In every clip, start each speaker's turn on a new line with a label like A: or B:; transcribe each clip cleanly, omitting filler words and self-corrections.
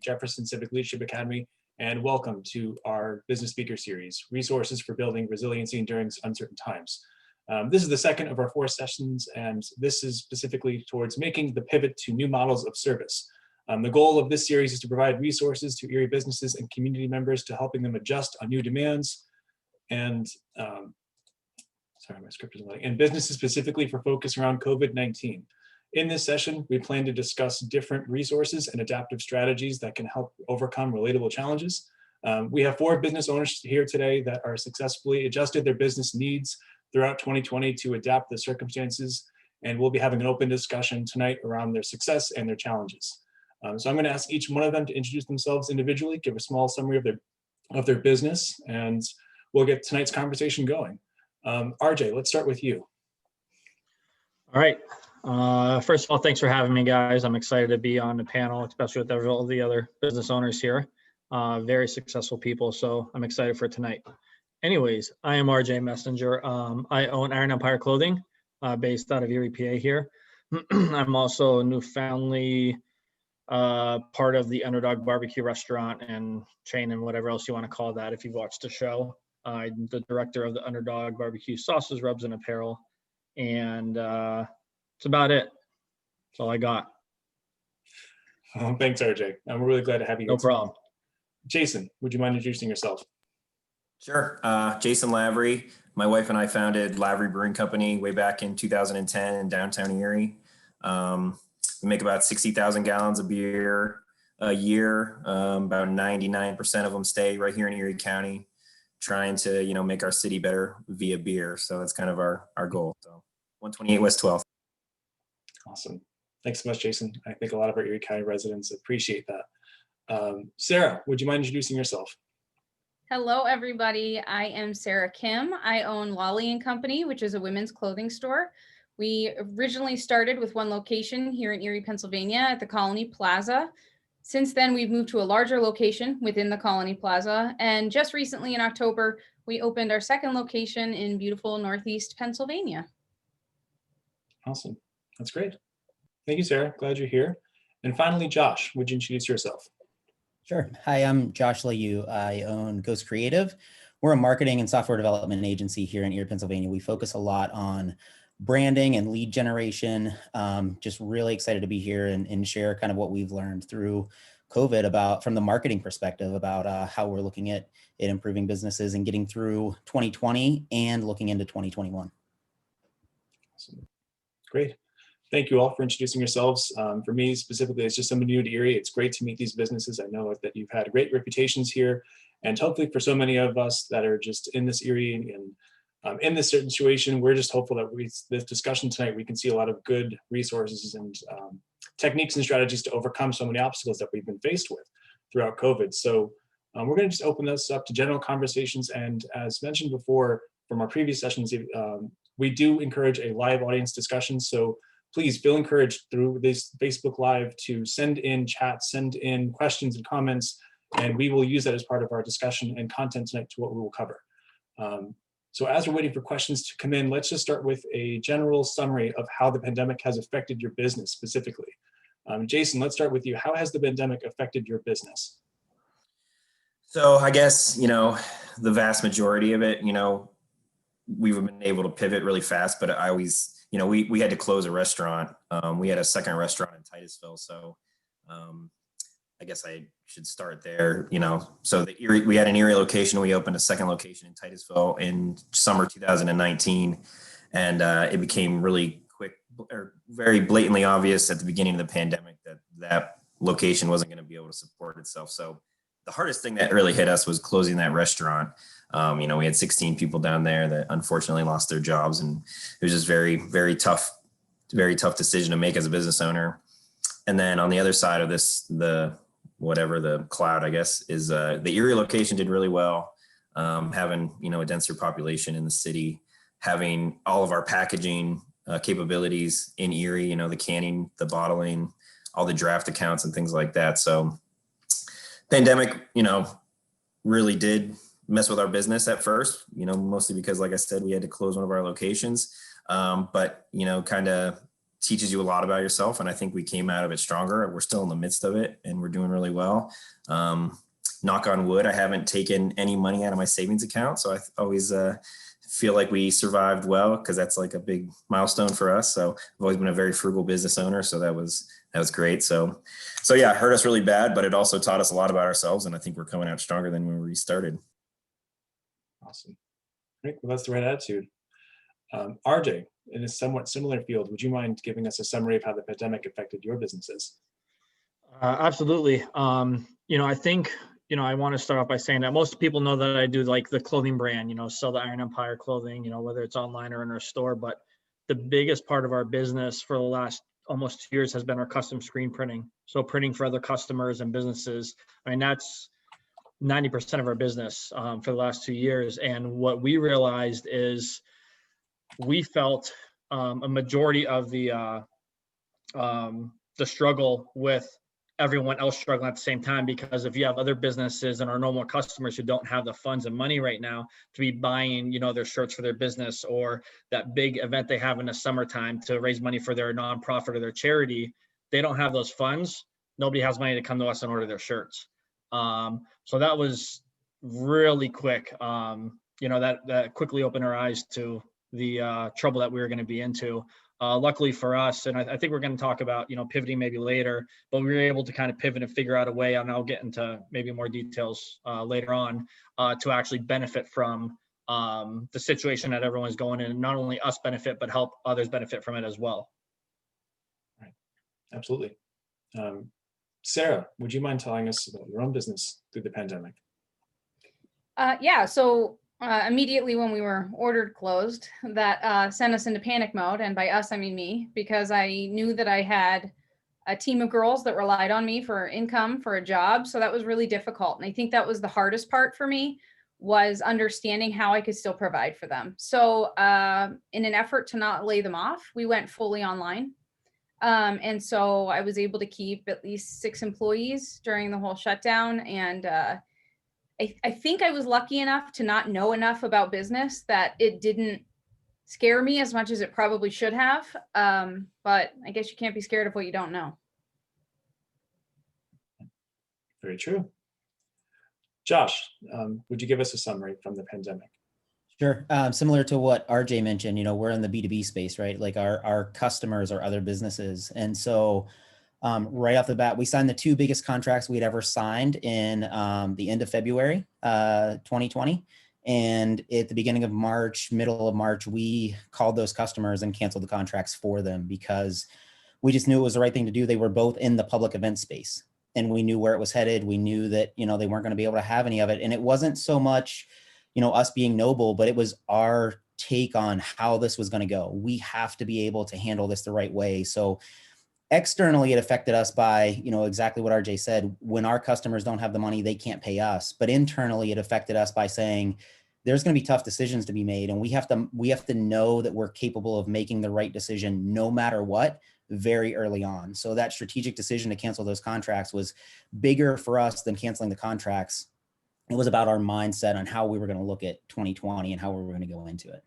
A: Jefferson Civic Leadership Academy, and welcome to our Business Speaker Series, Resources for Building Resiliency During Uncertain Times. This is the second of our 4 sessions, and this is specifically towards making the pivot to new models of service. The goal of this series is to provide resources to Erie businesses and community members to helping them adjust on new demands and sorry, my script isn't loading. And businesses specifically for focus around COVID-19. In this session, we plan to discuss different resources and adaptive strategies that can help overcome relatable challenges. We have 4 business owners here today that are successfully adjusted their business needs throughout 2020 to adapt the circumstances, and we'll be having an open discussion tonight around their success and their challenges. So I'm going to ask each one of them to introduce themselves individually, give a small summary of their business, and we'll get tonight's conversation going. RJ, let's start with you.
B: All right. First of all, thanks for having me, guys. I'm excited to be on the panel, especially with all the other business owners here. Very successful people, so I'm excited for tonight. Anyways, I am RJ Messenger. I own Iron Empire Clothing, based out of Erie, PA here. I'm also a Newfoundly part of the Underdog Barbecue restaurant and chain and whatever else you want to call that if you've watched the show. I'm the director of the Underdog Barbecue Sauces, Rubs, and Apparel. And that's about it. That's all I got.
A: Thanks, RJ. I'm really glad to have you here.
B: No problem.
A: Jason, would you mind introducing yourself?
C: Sure. Jason Lavery. My wife and I founded Lavery Brewing Company way back in 2010 in downtown Erie. We make about 60,000 gallons of beer a year. About 99% of them stay right here in Erie County, trying to, make our city better via beer. So that's kind of our goal. So 128 West 12th.
A: Awesome. Thanks so much, Jason. I think a lot of our Erie County residents appreciate that. Sarah, would you mind introducing yourself?
D: Hello, everybody. I am Sara Kim. I own Lollie Company, which is a women's clothing store. We originally started with 1 location here in Erie, Pennsylvania at the Colony Plaza. Since then, we've moved to a larger location within the Colony Plaza. And just recently in October, we opened our 2nd location in beautiful Northeast Pennsylvania.
A: Awesome. That's great. Thank you, Sarah. Glad you're here. And finally, Josh, would you introduce yourself?
E: Sure. Hi, I'm Josh Layhue. I own Ghost Creativ. We're a marketing and software development agency here in Erie, Pennsylvania. We focus a lot on branding and lead generation. Just really excited to be here and share kind of what we've learned through COVID from the marketing perspective about how we're looking at improving businesses and getting through 2020 and looking into 2021.
A: Awesome. Great. Thank you all for introducing yourselves. For me specifically, it's just somebody new to Erie. It's great to meet these businesses. I know that you've had great reputations here, and hopefully for so many of us that are just in this Erie and in this certain situation, we're just hopeful that this discussion tonight, we can see a lot of good resources and techniques and strategies to overcome so many obstacles that we've been faced with throughout COVID. So we're going to just open this up to general conversations. And as mentioned before from our previous sessions, we do encourage a live audience discussion. So please feel encouraged through this Facebook Live to send in chats, send in questions and comments, and we will use that as part of our discussion and content tonight to what we will cover. So as we're waiting for questions to come in, let's just start with a general summary of how the pandemic has affected your business specifically. Jason, let's start with you. How has the pandemic affected your business?
C: So I guess, the vast majority of it, we've been able to pivot really fast, but I always, we had to close a restaurant. We had a 2nd restaurant in Titusville. So I guess I should start there, So we had an Erie location. We opened a 2nd location in Titusville in summer 2019. And it became really quick or very blatantly obvious at the beginning of the pandemic that location wasn't going to be able to support itself. So the hardest thing that really hit us was closing that restaurant. We had 16 people down there that unfortunately lost their jobs, and it was just very, very tough decision to make as a business owner. And then on the other side of this, the cloud, I guess, is the Erie location did really well, having, a denser population in the city, having all of our packaging capabilities in Erie, the canning, the bottling, all the draft accounts and things like that. So pandemic, really did mess with our business at first, mostly because, like I said, we had to close one of our locations. But, kind of teaches you a lot about yourself. And I think we came out of it stronger. We're still in the midst of it and we're doing really well. Knock on wood, I haven't taken any money out of my savings account. So I always feel like we survived well, because that's like a big milestone for us. So I've always been a very frugal business owner. So that was great. So yeah, it hurt us really bad, but it also taught us a lot about ourselves. And I think we're coming out stronger than when we started.
A: Awesome. Great. Well, that's the right attitude. RJ, in a somewhat similar field, would you mind giving us a summary of how the pandemic affected your businesses?
B: Absolutely. I think, I want to start off by saying that most people know that I do like the clothing brand, sell the Iron Empire clothing, whether it's online or in our store. But the biggest part of our business for the last almost 2 years has been our custom screen printing. So printing for other customers and businesses. I mean, that's 90% of our business for the last 2 years. And what we realized is we felt a majority of the struggle with everyone else struggling at the same time, because if you have other businesses and our normal customers who don't have the funds and money right now to be buying, their shirts for their business, or that big event they have in the summertime to raise money for their nonprofit or their charity, they don't have those funds. Nobody has money to come to us and order their shirts. So that was really quick. That quickly opened our eyes to the trouble that we were going to be into. Luckily for us, and I think we're going to talk about, pivoting maybe later, but we were able to kind of pivot and figure out a way, and I'll get into maybe more details later on, to actually benefit from the situation that everyone's going in, and not only us benefit, but help others benefit from it as well.
A: Right. Absolutely. Sarah, would you mind telling us about your own business through the pandemic?
D: Yeah, so immediately when we were ordered closed, that sent us into panic mode. And by us, I mean me, because I knew that I had a team of girls that relied on me for income, for a job. So that was really difficult. And I think that was the hardest part for me, was understanding how I could still provide for them. So in an effort to not lay them off, we went fully online. And so I was able to keep at least 6 employees during the whole shutdown. And I think I was lucky enough to not know enough about business that it didn't scare me as much as it probably should have. But I guess you can't be scared of what you don't know.
A: Very true. Josh, would you give us a summary from the pandemic?
E: Sure. Similar to what RJ mentioned, we're in the B2B space, right? Like our customers are other businesses. And so right off the bat, we signed the 2 biggest contracts we'd ever signed in the end of February, 2020. And at the beginning of March, middle of March, we called those customers and canceled the contracts for them, because we just knew it was the right thing to do. They were both in the public event space, and we knew where it was headed. We knew that, they weren't going to be able to have any of it. And it wasn't so much, us being noble, but it was our take on how this was going to go. We have to be able to handle this the right way. So externally, it affected us by, exactly what RJ said. When our customers don't have the money, they can't pay us. But internally, it affected us by saying there's going to be tough decisions to be made, and we have to know that we're capable of making the right decision no matter what, very early on. So that strategic decision to cancel those contracts was bigger for us than canceling the contracts. It was about our mindset on how we were going to look at 2020 and how we were going to go into it.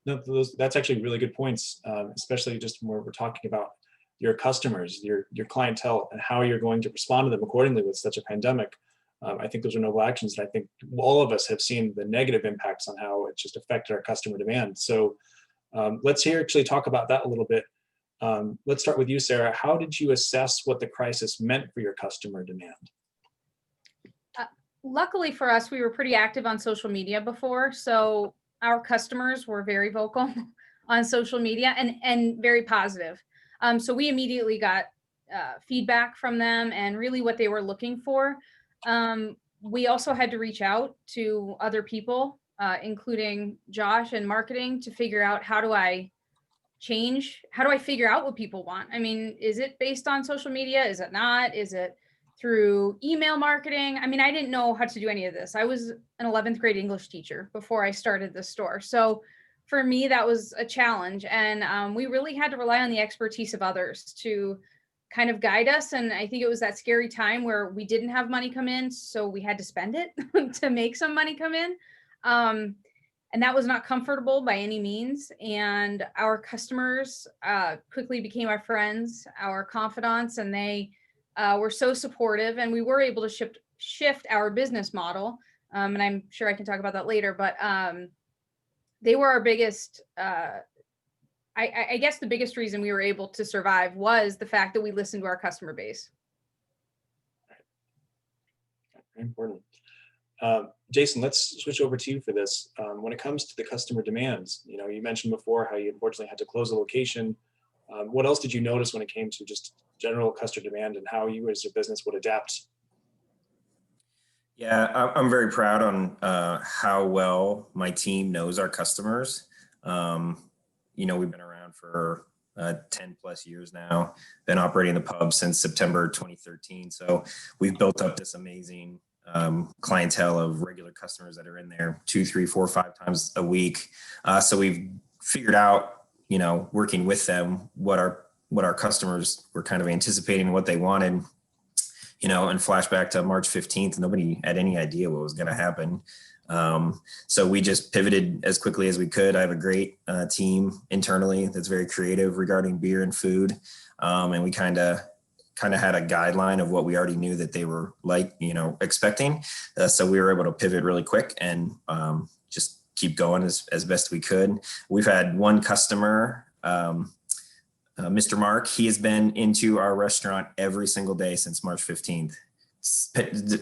A: No, that's actually really good points, especially just when we're talking about your customers, your clientele, and how you're going to respond to them accordingly with such a pandemic. I think those are noble actions, and I think all of us have seen the negative impacts on how it just affected our customer demand. So let's actually talk about that a little bit. Let's start with you, Sarah. How did you assess what the crisis meant for your customer demand?
D: Luckily for us, we were pretty active on social media before. So our customers were very vocal on social media and very positive. So we immediately got feedback from them and really what they were looking for. We also had to reach out to other people, including Josh and marketing, to figure out how do I figure out what people want? I mean, is it based on social media? Is it not? Is it through email marketing? I mean, I didn't know how to do any of this. I was an 11th grade English teacher before I started the store. So for me, that was a challenge. And we really had to rely on the expertise of others to kind of guide us. And I think it was that scary time where we didn't have money come in, so we had to spend it to make some money come in. And that was not comfortable by any means. And our customers quickly became our friends, our confidants, and they were so supportive. And we were able to shift our business model. And I'm sure I can talk about that later, but they were our biggest, I guess the biggest reason we were able to survive was the fact that we listened to our customer base.
A: Very important. Jason, let's switch over to you for this. When it comes to the customer demands, you mentioned before how you unfortunately had to close a location. What else did you notice when it came to just general customer demand and how you as a business would adapt?
C: Yeah, I'm very proud on how well my team knows our customers. We've been around for 10 plus years now, been operating the pub since September 2013. So we've built up this amazing clientele of regular customers that are in there 2, 3, 4, 5 times a week. So we've figured out, working with them, what our customers were kind of anticipating, what they wanted, and flashback to March 15th, nobody had any idea what was going to happen. So we just pivoted as quickly as we could. I have a great team internally that's very creative regarding beer and food. And we kind of had a guideline of what we already knew that they were expecting. So we were able to pivot really quick and just keep going as best we could. We've had one customer, Mr. Mark, he has been into our restaurant every single day since March 15th,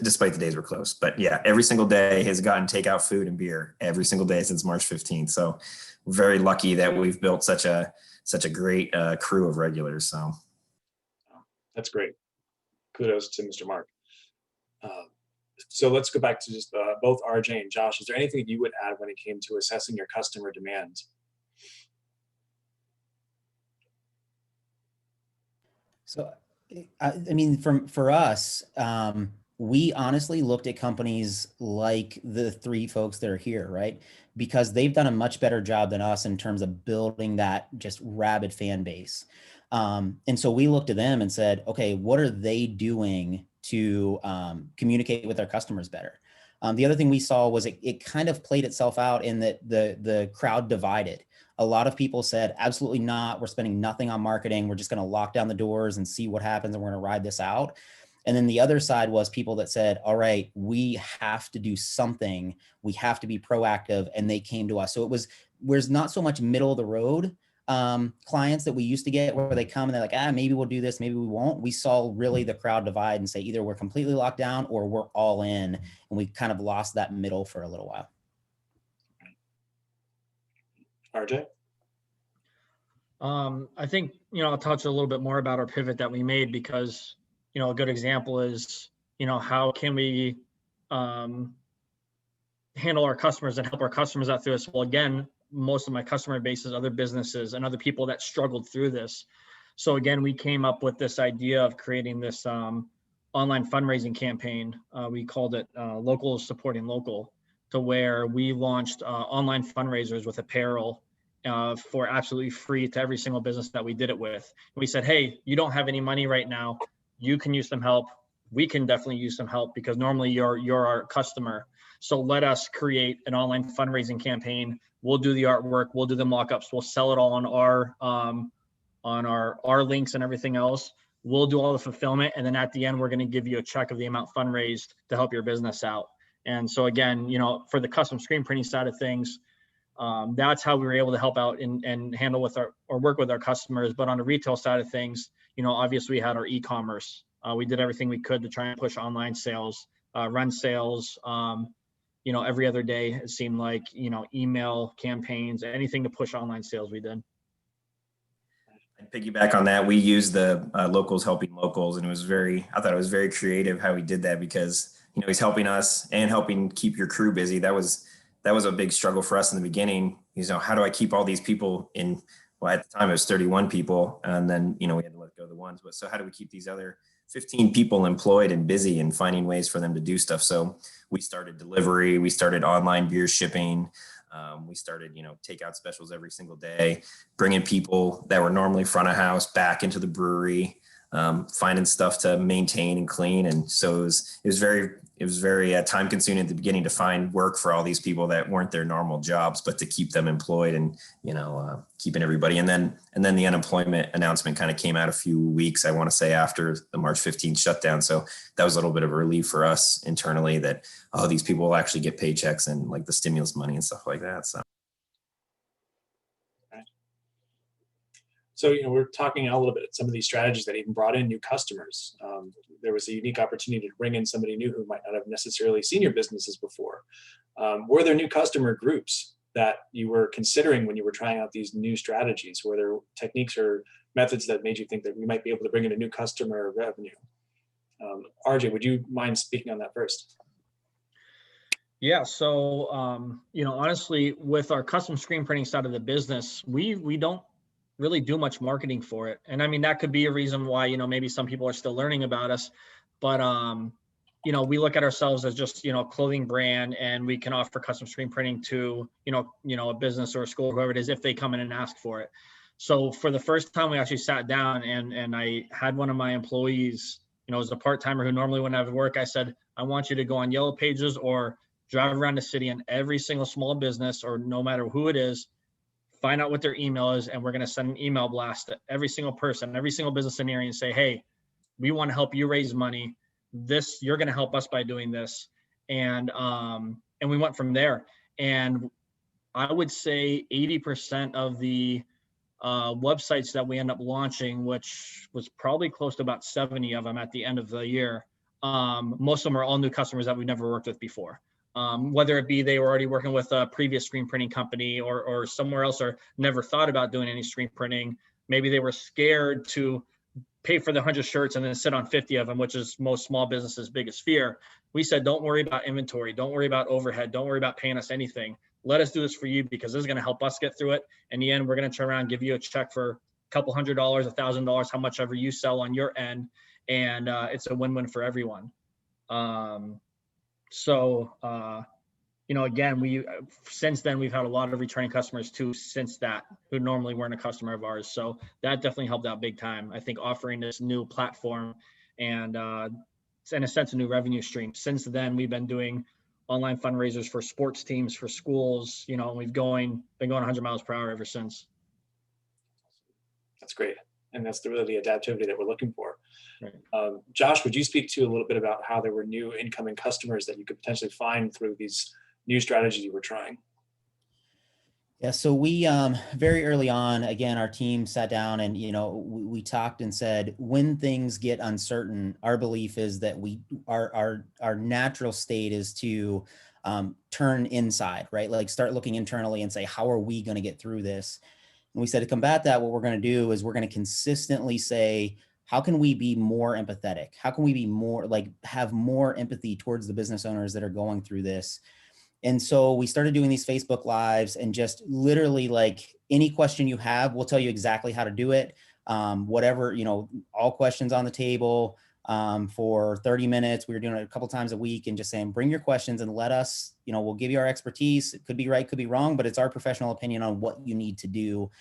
C: despite the days were closed. But yeah, every single day has gotten takeout food and beer every single day since March 15th. So we're very lucky that we've built such a great crew of regulars. So
A: that's great. Kudos to Mr. Mark. So let's go back to just both RJ and Josh. Is there anything you would add when it came to assessing your customer demand?
E: So, I mean, for us, we honestly looked at companies like the 3 folks that are here, right? Because they've done a much better job than us in terms of building that just rabid fan base. And so we looked at them and said, okay, what are they doing to communicate with their customers better? The other thing we saw was it kind of played itself out in that the crowd divided. A lot of people said, absolutely not. We're spending nothing on marketing. We're just going to lock down the doors and see what happens. And we're going to ride this out. And then the other side was people that said, all right, we have to do something. We have to be proactive. And they came to us. So there's not so much middle of the road clients that we used to get where they come and they're like, maybe we'll do this, maybe we won't. We saw really the crowd divide and say either we're completely locked down or we're all in. And we kind of lost that middle for a little while.
A: RJ?
B: I think, I'll touch a little bit more about our pivot that we made because, a good example is, how can we handle our customers and help our customers out through this? Well, again, most of my customer base is other businesses and other people that struggled through this. So again, we came up with this idea of creating this online fundraising campaign. We called it Local Supporting Local, to where we launched online fundraisers with apparel for absolutely free to every single business that we did it with. We said, hey, you don't have any money right now. You can use some help. We can definitely use some help because normally you're our customer. So let us create an online fundraising campaign. We'll do the artwork. We'll do the mock-ups. We'll sell it all on our links and everything else. We'll do all the fulfillment. And then at the end, we're going to give you a check of the amount fundraised to help your business out. And so again, for the custom screen printing side of things, that's how we were able to help out and handle with or work with our customers. But on the retail side of things, obviously we had our e-commerce. We did everything we could to try and push online sales, run sales, every other day. It seemed like, email campaigns, anything to push online sales we did.
C: And piggyback on that, we used the locals helping locals, and I thought it was very creative how we did that because, he's helping us and helping keep your crew busy. That was a big struggle for us in the beginning. How do I keep all these people in? Well, at the time it was 31 people, and then we had to let go of the ones. But so how do we keep these other 15 people employed and busy and finding ways for them to do stuff? So we started delivery, we started online beer shipping, we started takeout specials every single day, bringing people that were normally front of house back into the brewery, finding stuff to maintain and clean. And so it was very it was very time consuming at the beginning to find work for all these people that weren't their normal jobs, but to keep them employed and, keeping everybody. And then the unemployment announcement kind of came out a few weeks, I want to say, after the March 15th shutdown. So that was a little bit of a relief for us internally that, oh, these people will actually get paychecks and like the stimulus money and stuff like that.
A: So, we're talking a little bit some of these strategies that even brought in new customers. There was a unique opportunity to bring in somebody new who might not have necessarily seen your businesses before. Were there new customer groups that you were considering when you were trying out these new strategies? Were there techniques or methods that made you think that we might be able to bring in a new customer revenue? RJ, would you mind speaking on that first?
B: Yeah, so honestly, with our custom screen printing side of the business, we don't really do much marketing for it. And I mean, that could be a reason why, maybe some people are still learning about us, but, we look at ourselves as just, a clothing brand, and we can offer custom screen printing to, a business or a school, whoever it is, if they come in and ask for it. So for the first time, we actually sat down and I had one of my employees, as a part-timer who normally wouldn't have work. I said, I want you to go on Yellow Pages or drive around the city in every single small business, or no matter who it is, find out what their email is, and we're going to send an email blast to every single person, every single business in the area, and say, hey, we want to help you raise money. You're going to help us by doing this. And we went from there. And I would say 80% of the websites that we end up launching, which was probably close to about 70 of them at the end of the year, most of them are all new customers that we've never worked with before. Whether it be they were already working with a previous screen printing company or somewhere else, or never thought about doing any screen printing. Maybe they were scared to pay for the 100 shirts and then sit on 50 of them, which is most small businesses' biggest fear. We said, don't worry about inventory. Don't worry about overhead. Don't worry about paying us anything. Let us do this for you, because this is going to help us get through it. In the end, we're going to turn around and give you a check for a couple $100, $1,000, how much ever you sell on your end. And it's a win-win for everyone. Again, since then, we've had a lot of returning customers too, since that, who normally weren't a customer of ours. So that definitely helped out big time. I think offering this new platform and in a sense, a new revenue stream. Since then, we've been doing online fundraisers for sports teams, for schools, and we've been going 100 miles per hour ever since.
A: That's great. And that's really the adaptivity that we're looking for.
B: Right.
A: Josh, would you speak to a little bit about how there were new incoming customers that you could potentially find through these new strategies you were trying?
E: Yeah, so we very early on, again, our team sat down and we talked and said, when things get uncertain, our belief is that our natural state is to turn inside, right? Like start looking internally and say, how are we going to get through this? And we said, to combat that, what we're going to do is we're going to consistently say, how can we be more empathetic? How can we be more have more empathy towards the business owners that are going through this? And so we started doing these Facebook Lives, and just literally any question you have, we'll tell you exactly how to do it. Whatever, all questions on the table for 30 minutes. We were doing it a couple times a week, and just saying, bring your questions and let us, we'll give you our expertise. It could be right, could be wrong, but it's our professional opinion on what you need to do.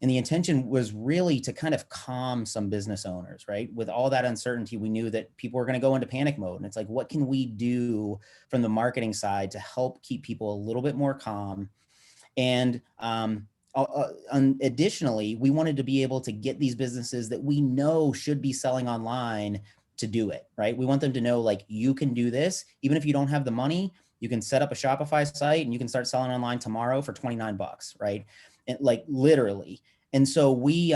E: And the intention was really to kind of calm some business owners, right? With all that uncertainty, we knew that people were going to go into panic mode. And it's like, what can we do from the marketing side to help keep people a little bit more calm? And additionally, we wanted to be able to get these businesses that we know should be selling online to do it, right? We want them to know, you can do this. Even if you don't have the money, you can set up a Shopify site and you can start selling online tomorrow for $29, right? And literally. And so we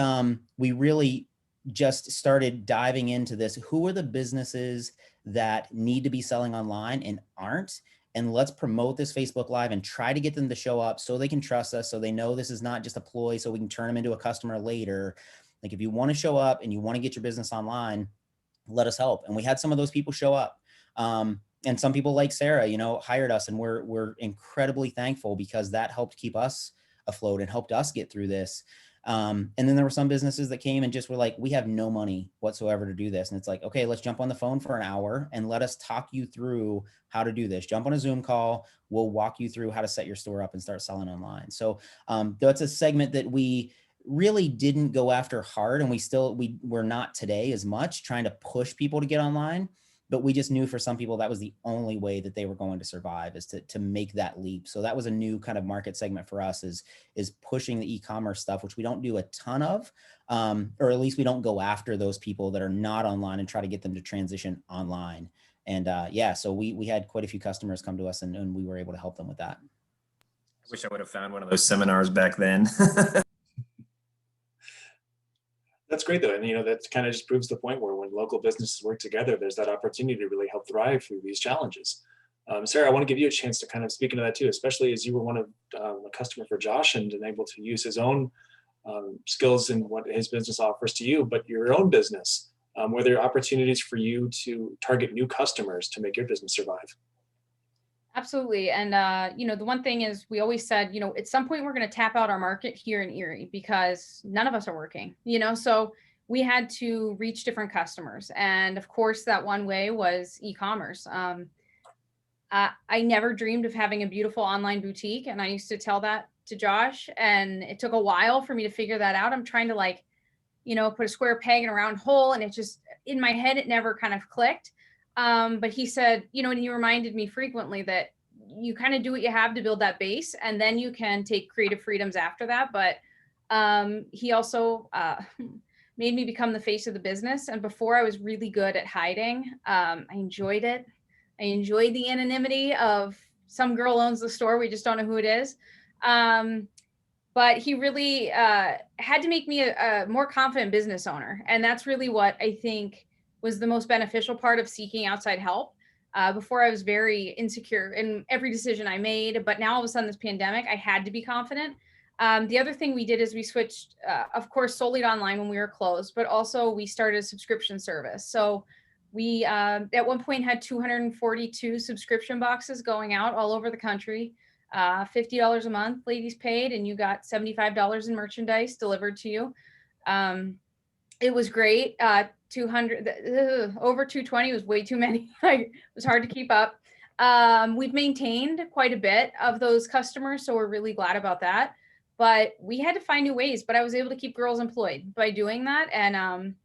E: really just started diving into this. Who are the businesses that need to be selling online and aren't? And let's promote this Facebook Live and try to get them to show up so they can trust us, so they know this is not just a ploy, so we can turn them into a customer later. If you want to show up and you want to get your business online, let us help. And we had some of those people show up. And some people like Sarah, hired us, and we're incredibly thankful, because that helped keep us afloat and helped us get through this. And then there were some businesses that came and just were like, we have no money whatsoever to do this. And it's like, okay, let's jump on the phone for an hour and let us talk you through how to do this. Jump on a Zoom call. We'll walk you through how to set your store up and start selling online. So that's a segment that we really didn't go after hard. And we're not today as much trying to push people to get online. but we just knew for some people that was the only way that they were going to survive, is to make that leap. So that was a new kind of market segment for us, is pushing the e-commerce stuff, which we don't do a ton of, or at least we don't go after those people that are not online and try to get them to transition online. And yeah, so we had quite a few customers come to us, and we were able to help them with that.
C: I wish I would have found one of those seminars back then.
A: That's great though. And that kind of just proves the point where when local businesses work together, there's that opportunity to really help thrive through these challenges. Sarah, I want to give you a chance to kind of speak into that too, especially as you were one of a customer for Josh and able to use his own skills in what his business offers to you, but your own business. Were there opportunities for you to target new customers to make your business survive?
D: Absolutely. And, the one thing is we always said, at some point we're going to tap out our market here in Erie because none of us are working, so we had to reach different customers. And of course, that one way was e-commerce. I never dreamed of having a beautiful online boutique. And I used to tell that to Josh, and it took a while for me to figure that out. I'm trying to put a square peg in a round hole, and it just, in my head, it never kind of clicked. But he said, and he reminded me frequently that you kind of do what you have to build that base, and then you can take creative freedoms after that. But he also made me become the face of the business. And before, I was really good at hiding. I enjoyed it. I enjoyed the anonymity of some girl owns the store, we just don't know who it is. But he really had to make me a more confident business owner. And that's really what I think was the most beneficial part of seeking outside help. Before, I was very insecure in every decision I made, but now all of a sudden this pandemic, I had to be confident. The other thing we did is we switched, of course, solely to online when we were closed, but also we started a subscription service. So we at one point had 242 subscription boxes going out all over the country. $50 a month, ladies paid, and you got $75 in merchandise delivered to you. It was great. 200 over 220 was way too many. It was hard to keep up. We've maintained quite a bit of those customers, so we're really glad about that. But we had to find new ways, but I was able to keep girls employed by doing that, and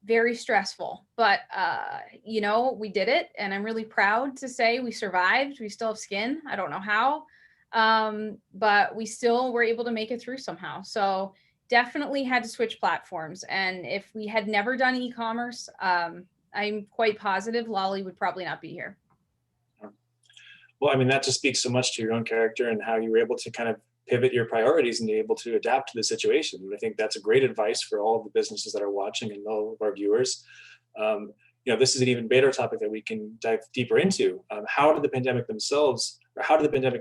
D: very stressful. But we did it, and I'm really proud to say we survived. We still have skin. I don't know how, but we still were able to make it through somehow. So definitely had to switch platforms. And if we had never done e-commerce, I'm quite positive Lollie would probably not be here.
A: Well, that just speaks so much to your own character and how you were able to kind of pivot your priorities and be able to adapt to the situation. And I think that's a great advice for all of the businesses that are watching and all of our viewers. This is an even better topic that we can dive deeper into. How did the pandemic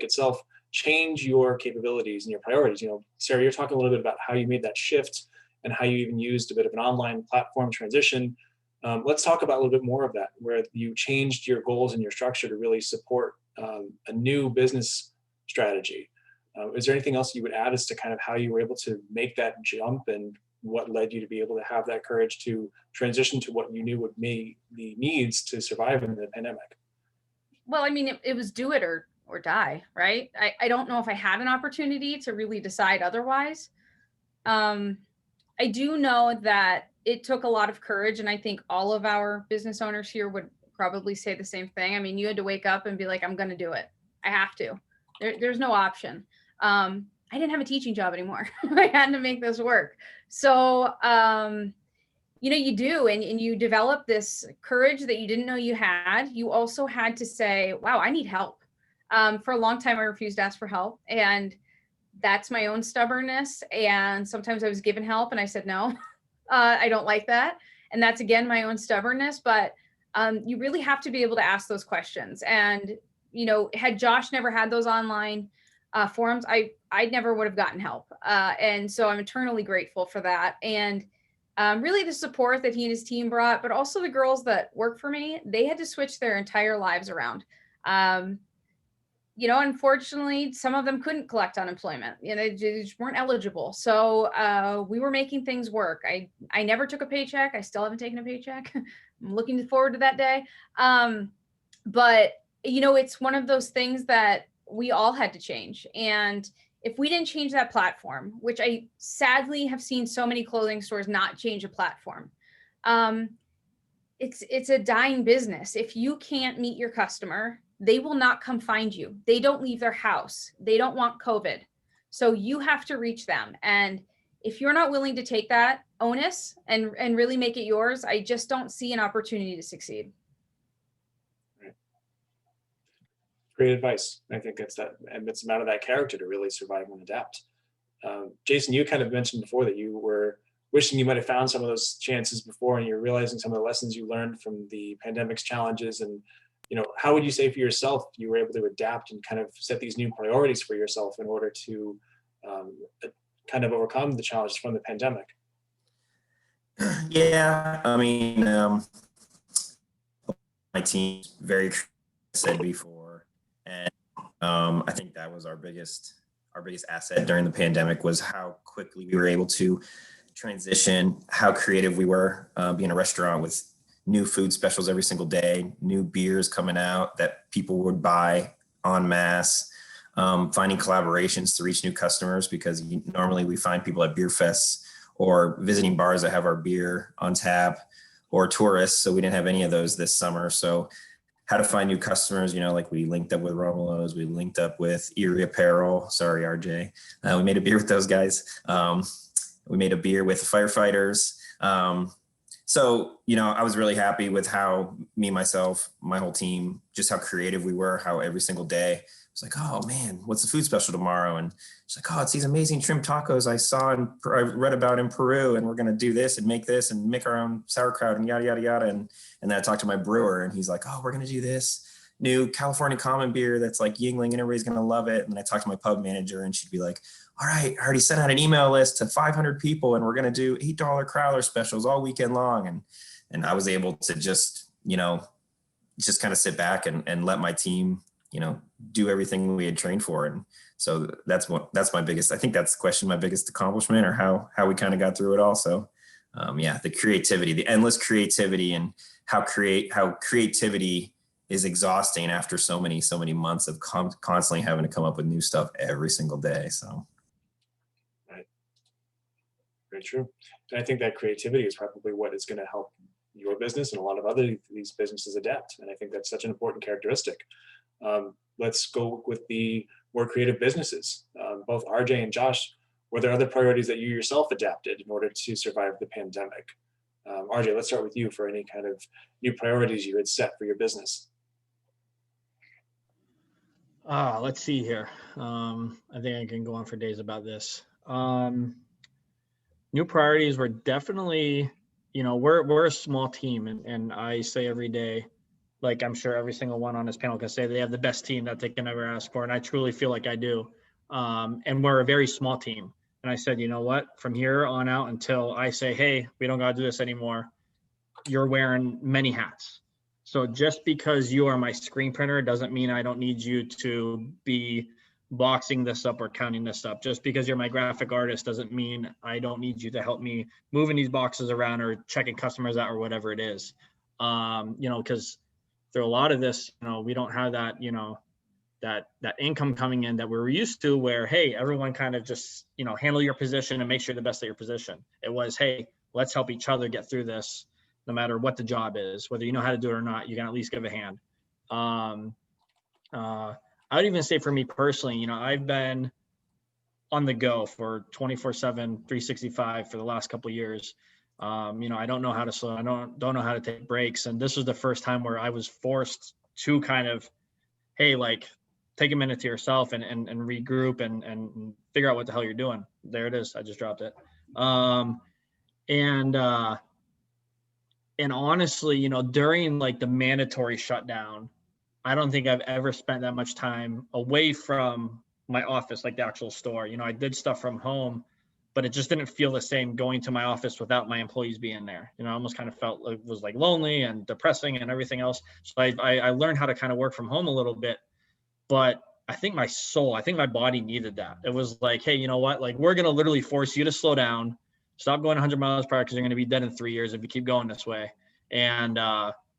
A: itself change your capabilities and your priorities? Sarah, you're talking a little bit about how you made that shift and how you even used a bit of an online platform transition. Let's talk about a little bit more of that, where you changed your goals and your structure to really support a new business strategy. Is there anything else you would add as to kind of how you were able to make that jump and what led you to be able to have that courage to transition to what you knew would be the needs to survive in the pandemic?
D: Well, it was do it or die, right? I don't know if I had an opportunity to really decide otherwise. I do know that it took a lot of courage, and I think all of our business owners here would probably say the same thing. You had to wake up and be like, I'm going to do it. I have to. There's no option. I didn't have a teaching job anymore. I had to make this work. So, you do, and you develop this courage that you didn't know you had. You also had to say, wow, I need help. For a long time, I refused to ask for help, and that's my own stubbornness. And sometimes I was given help and I said, no, I don't like that. And that's, again, my own stubbornness. But you really have to be able to ask those questions. And, had Josh never had those online forums, I never would have gotten help. And so I'm eternally grateful for that. And really the support that he and his team brought, but also the girls that work for me, they had to switch their entire lives around. Unfortunately, some of them couldn't collect unemployment. They just weren't eligible. So we were making things work. I never took a paycheck. I still haven't taken a paycheck. I'm looking forward to that day. But, it's one of those things that we all had to change. And if we didn't change that platform, which I sadly have seen so many clothing stores not change a platform, it's a dying business. If you can't meet your customer, they will not come find you. They don't leave their house. They don't want COVID. So you have to reach them. And if you're not willing to take that onus and really make it yours, I just don't see an opportunity to succeed.
A: Great advice. I think it's that immense amount of that character to really survive and adapt. Jason, you kind of mentioned before that you were wishing you might have found some of those chances before, and you're realizing some of the lessons you learned from the pandemic's challenges. And, you know, how would you say for yourself you were able to adapt and kind of set these new priorities for yourself in order to kind of overcome the challenges from the pandemic?
C: Yeah, I mean, my team very said before, and I think that was our biggest asset during the pandemic was how quickly we were able to transition, how creative we were, being a restaurant with new food specials every single day, new beers coming out that people would buy en masse, finding collaborations to reach new customers, because normally we find people at beer fests or visiting bars that have our beer on tap, or tourists. So we didn't have any of those this summer. So how to find new customers, you know, like we linked up with Romulo's, we linked up with Erie Apparel. Sorry, RJ. We made a beer with those guys. We made a beer with the firefighters. So, you know, I was really happy with how me, myself, my whole team, just how creative we were, how every single day it's like, oh man, what's the food special tomorrow? And it's like, oh, it's these amazing shrimp tacos I read about in Peru, and we're going to do this and make our own sauerkraut and yada, yada, yada. And then I talked to my brewer, and he's like, oh, we're going to do this new California common beer that's like Yingling and everybody's going to love it. And then I talked to my pub manager, and she'd be like, all right, I already sent out an email list to 500 people, and we're going to do $8 crowler specials all weekend long. And I was able to just, you know, just kind of sit back and let my team, you know, do everything we had trained for. And so that's my biggest, I think that's the question, my biggest accomplishment, or how we kind of got through it all. So yeah, the creativity, the endless creativity, and how creativity is exhausting after so many months of constantly having to come up with new stuff every single day. So.
A: Right. Very true. And I think that creativity is probably what is going to help your business and a lot of these businesses adapt. And I think that's such an important characteristic. Let's go with the more creative businesses. Both RJ and Josh, were there other priorities that you yourself adapted in order to survive the pandemic? RJ, let's start with you for any kind of new priorities you had set for your business.
B: Let's see here. I think I can go on for days about this. New priorities were definitely, you know, we're a small team, and I say every day, like I'm sure every single one on this panel can say they have the best team that they can ever ask for. And I truly feel like I do. And we're a very small team. And I said, you know what, from here on out until I say, hey, we don't got to do this anymore, you're wearing many hats. So just because you are my screen printer doesn't mean I don't need you to be boxing this up or counting this up. Just because you're my graphic artist doesn't mean I don't need you to help me moving these boxes around or checking customers out or whatever it is. You know, because through a lot of this, you know, we don't have that, you know, that income coming in that we're used to, where, hey, everyone kind of just, you know, handle your position and make sure the best at your position. It was, hey, let's help each other get through this, no matter what the job is, whether you know how to do it or not, you can at least give a hand. I would even say for me personally, you know, I've been on the go for 24/7, 365 for the last couple of years. You know, I don't know how to slow. I don't know how to take breaks. And this was the first time where I was forced to kind of, hey, like take a minute to yourself and regroup and figure out what the hell you're doing. There it is. I just dropped it. And honestly, you know, during like the mandatory shutdown, I don't think I've ever spent that much time away from my office, like the actual store. You know, I did stuff from home, but it just didn't feel the same going to my office without my employees being there. You know, I almost kind of felt like it was like lonely and depressing and everything else. So I learned how to kind of work from home a little bit, but I think my body needed that. It was like, hey, you know what? Like, we're going to literally force you to slow down, stop going 100 miles per hour, because you're going to be dead in 3 years if you keep going this way, and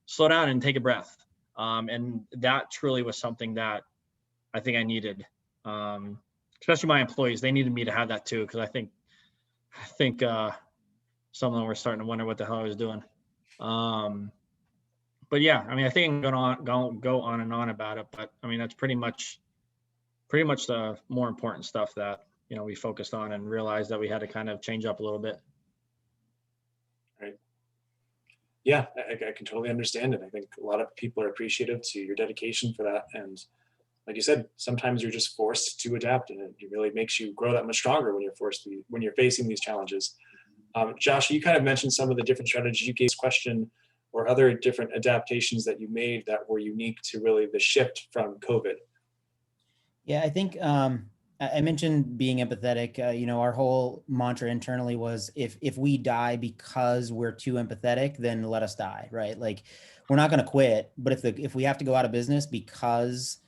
B: slow down and take a breath. And that truly was something that I think I needed, especially my employees. They needed me to have that too, because I think some of them were starting to wonder what the hell I was doing. but yeah, I mean, I think I'm going to go on and on about it, but I mean, that's pretty much the more important stuff that, you know, we focused on and realized that we had to kind of change up a little bit.
A: Right. Yeah, I can totally understand it. I think a lot of people are appreciative to your dedication for that. And like you said, sometimes you're just forced to adapt, and it really makes you grow that much stronger when when you're facing these challenges. Josh, you kind of mentioned some of the different strategies you gave this question, or other different adaptations that you made that were unique to really the shift from COVID.
E: Yeah, I think I mentioned being empathetic. You know, our whole mantra internally was if we die because we're too empathetic, then let us die, right? Like, we're not going to quit, but if we have to go out of business because,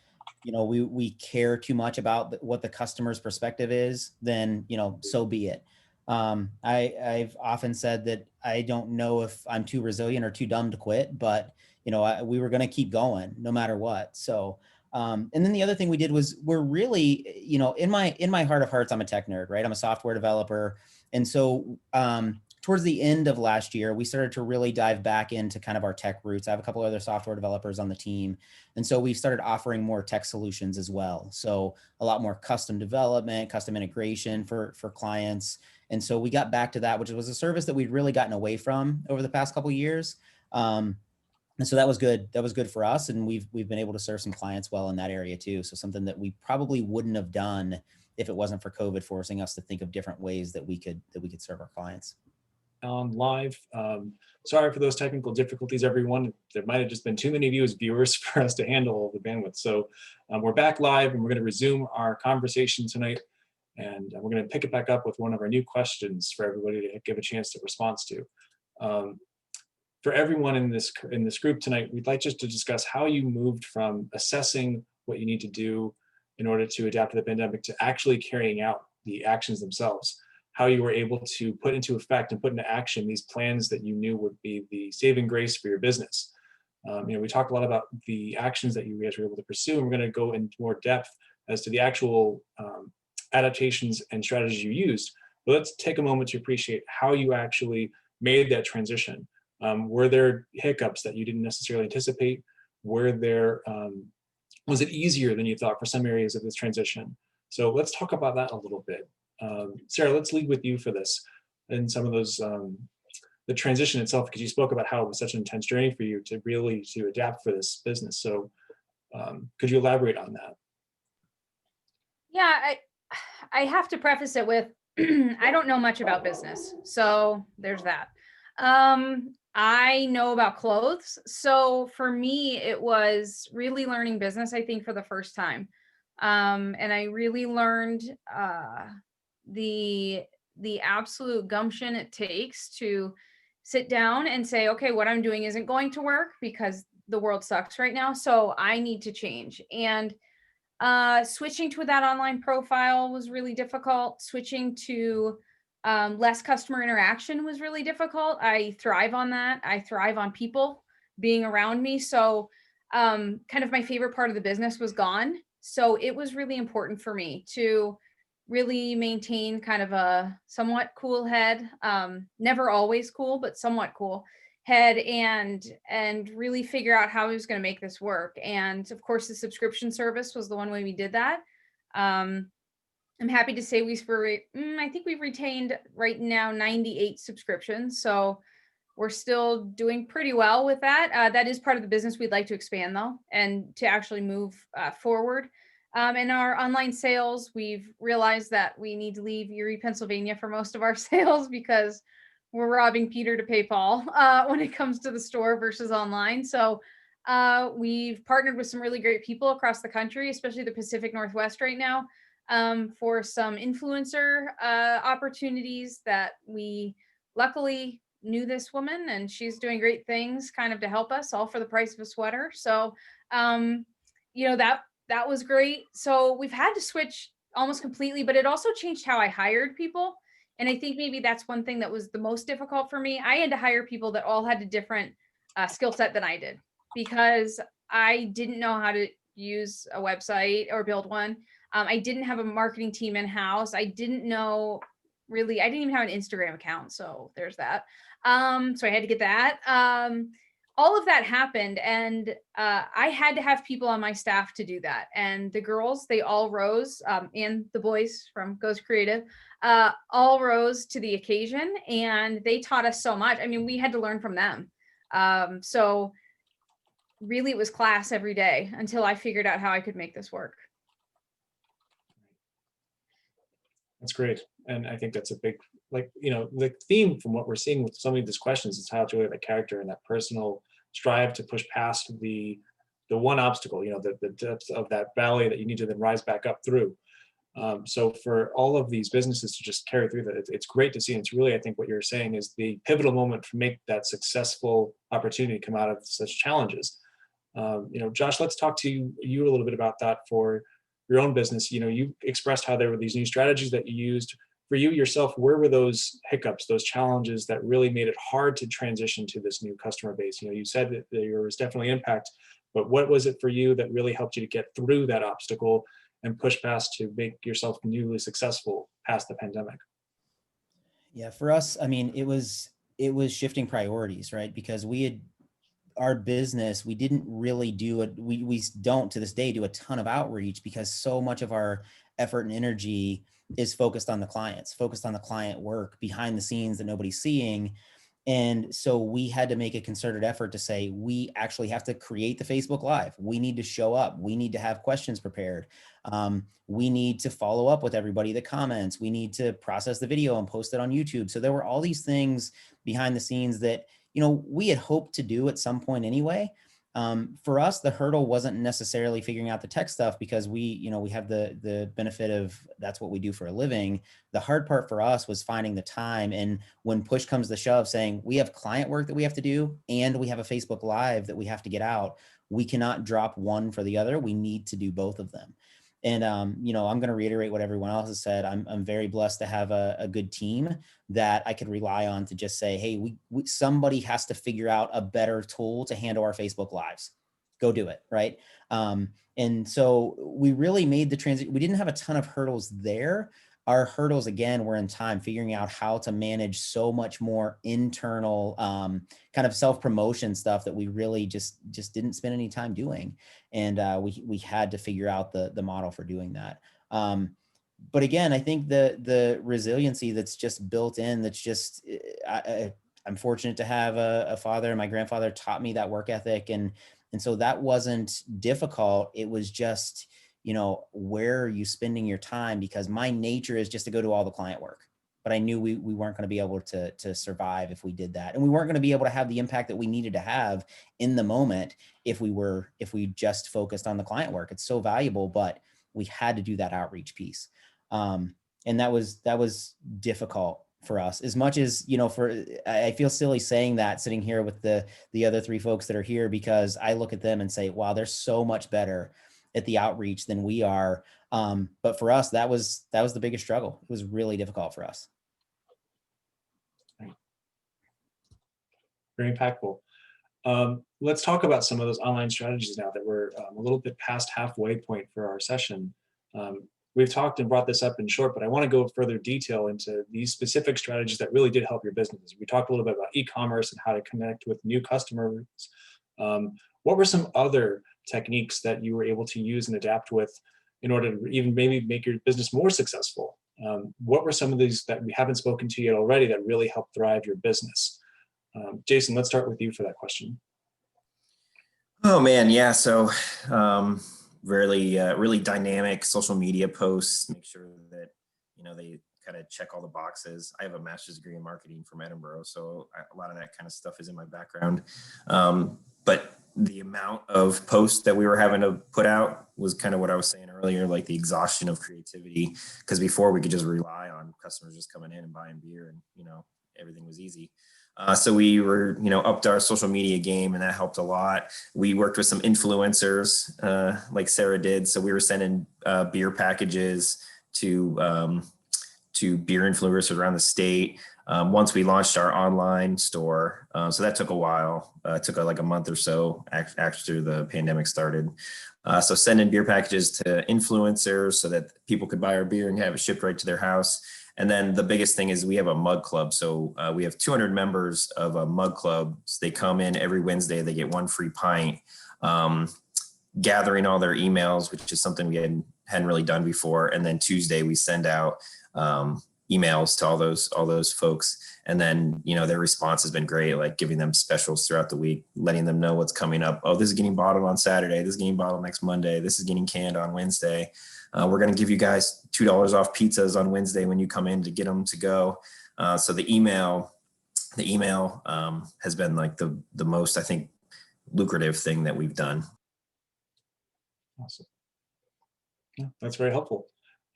E: you know, we care too much about what the customer's perspective is, then, you know, so be it. I've often said that I don't know if I'm too resilient or too dumb to quit, but, you know, we were going to keep going no matter what. So. And then the other thing we did was we're really, you know, in my heart of hearts, I'm a tech nerd, right? I'm a software developer. And so towards the end of last year, we started to really dive back into kind of our tech roots. I have a couple other software developers on the team. And so we started offering more tech solutions as well. So a lot more custom development, custom integration for clients. And so we got back to that, which was a service that we'd really gotten away from over the past couple of years. And so that was good. That was good for us. And we've been able to serve some clients well in that area too. So something that we probably wouldn't have done if it wasn't for COVID forcing us to think of different ways that we could serve our clients.
A: On live, sorry for those technical difficulties, everyone. There might have just been too many of you as viewers for us to handle all the bandwidth. So we're back live, and we're going to resume our conversation tonight. And we're going to pick it back up with one of our new questions for everybody to give a chance to respond to. For everyone in this group tonight, we'd like just to discuss how you moved from assessing what you need to do in order to adapt to the pandemic to actually carrying out the actions themselves. How you were able to put into effect and put into action these plans that you knew would be the saving grace for your business. You know, we talked a lot about the actions that you guys were able to pursue, and we're going to go into more depth as to the actual adaptations and strategies you used. But let's take a moment to appreciate how you actually made that transition. Were there hiccups that you didn't necessarily anticipate? Was it easier than you thought for some areas of this transition? So let's talk about that a little bit. Sarah, let's lead with you for this and some of those, the transition itself, because you spoke about how it was such an intense journey for you to adapt for this business. So could you elaborate on that?
D: Yeah, I have to preface it with, I don't know much about business. So there's that. I know about clothes. So for me, it was really learning business, I think, for the first time. And I really learned the absolute gumption it takes to sit down and say, okay, what I'm doing isn't going to work because the world sucks right now. So I need to change. And switching to that online profile was really difficult. Switching to less customer interaction was really difficult. I thrive on that. I thrive on people being around me. So kind of my favorite part of the business was gone. So it was really important for me to really maintain kind of a somewhat cool head, never always cool, but somewhat cool head, and really figure out how I was going to make this work. And of course, the subscription service was the one way we did that. I'm happy to say I think we've retained right now 98 subscriptions. So we're still doing pretty well with that. That is part of the business we'd like to expand though, and to actually move forward. In our online sales, we've realized that we need to leave Erie, Pennsylvania for most of our sales because we're robbing Peter to pay Paul when it comes to the store versus online. So we've partnered with some really great people across the country, especially the Pacific Northwest right now, for some influencer opportunities that we luckily knew this woman, and she's doing great things kind of to help us, all for the price of a sweater. So, you know, that was great. So we've had to switch almost completely, but it also changed how I hired people. And I think maybe that's one thing that was the most difficult for me. I had to hire people that all had a different skill set than I did, because I didn't know how to use a website or build one. I didn't have a marketing team in-house. I didn't even have an Instagram account. So there's that. So I had to get that. all of that happened, and I had to have people on my staff to do that. And the girls, they all rose, and the boys from Ghost Creativ, all rose to the occasion, and they taught us so much. I mean, we had to learn from them. So really, it was class every day until I figured out how I could make this work.
A: That's great. And I think that's a big, like, the theme from what we're seeing with so many of these questions is how it's really the character and that personal strive to push past the one obstacle, the depths of that valley that you need to then rise back up through. So for all of these businesses to just carry through that, it's great to see. And it's really, I think what you're saying is the pivotal moment to make that successful opportunity come out of such challenges. Josh, let's talk to you a little bit about that for your own business. You expressed how there were these new strategies that you used. For you yourself, where were those hiccups, those challenges that really made it hard to transition to this new customer base? You said that there was definitely impact, but what was it for you that really helped you to get through that obstacle and push past to make yourself newly successful past the pandemic?
E: Yeah, for us, I mean, it was shifting priorities, right? Because our business, we didn't really we don't to this day do a ton of outreach, because so much of our effort and energy is focused on the clients, focused on the client work behind the scenes that nobody's seeing. And so we had to make a concerted effort to say, we actually have to create the Facebook Live. We need to show up. We need to have questions prepared. We need to follow up with everybody that comments. We need to process the video and post it on YouTube. So there were all these things behind the scenes that, we had hoped to do at some point anyway. For us, the hurdle wasn't necessarily figuring out the tech stuff, because we have the benefit of that's what we do for a living. The hard part for us was finding the time. And when push comes to shove, saying we have client work that we have to do and we have a Facebook Live that we have to get out, we cannot drop one for the other. We need to do both of them. And, I'm going to reiterate what everyone else has said. I'm very blessed to have a good team that I could rely on to just say, hey, somebody has to figure out a better tool to handle our Facebook Lives. Go do it. Right. And so we really made the transition. We didn't have a ton of hurdles there. Our hurdles, again, were in time, figuring out how to manage so much more internal kind of self-promotion stuff that we really just didn't spend any time doing. And we had to figure out the model for doing that. But again, I think the resiliency that's just built in, that's just, I'm fortunate to have a father, and my grandfather taught me that work ethic. And so that wasn't difficult. It was just, where are you spending your time? Because my nature is just to go do all the client work. But I knew we weren't going to be able to survive if we did that. And we weren't going to be able to have the impact that we needed to have in the moment if we just focused on the client work. It's so valuable, but we had to do that outreach piece. And that was difficult for us, as much as, I feel silly saying that sitting here with the other three folks that are here, because I look at them and say, wow, they're so much better at the outreach than we are. But for us, that was the biggest struggle. It was really difficult for us.
A: Very impactful. Let's talk about some of those online strategies now that we're a little bit past halfway point for our session. We've talked and brought this up in short, but I want to go further detail into these specific strategies that really did help your business. We talked a little bit about e-commerce and how to connect with new customers. What were some other techniques that you were able to use and adapt with in order to even maybe make your business more successful? What were some of these that we haven't spoken to yet already that really helped thrive your business? Jason, let's start with you for that question.
C: Oh man, yeah. So really dynamic social media posts, make sure that, they kind of check all the boxes. I have a master's degree in marketing from Edinburgh, so a lot of that kind of stuff is in my background. But the amount of posts that we were having to put out was kind of what I was saying earlier, like the exhaustion of creativity, because before we could just rely on customers just coming in and buying beer and, everything was easy. So we were, upped our social media game, and that helped a lot. We worked with some influencers like Sarah did. So we were sending beer packages to beer influencers around the state. Once we launched our online store, so that took a while. It took like a month or so after the pandemic started. So sending beer packages to influencers so that people could buy our beer and have it shipped right to their house. And then the biggest thing is we have a mug club. So we have 200 members of a mug club. So they come in every Wednesday, they get one free pint, gathering all their emails, which is something we hadn't really done before. And then Tuesday we send out emails to all those folks. And then, their response has been great, like giving them specials throughout the week, letting them know what's coming up. Oh, this is getting bottled on Saturday. This is getting bottled next Monday. This is getting canned on Wednesday. We're going to give you guys $2 off pizzas on Wednesday when you come in to get them to go. So the email has been like the most, I think, lucrative thing that we've done.
A: Awesome. Yeah, that's very helpful.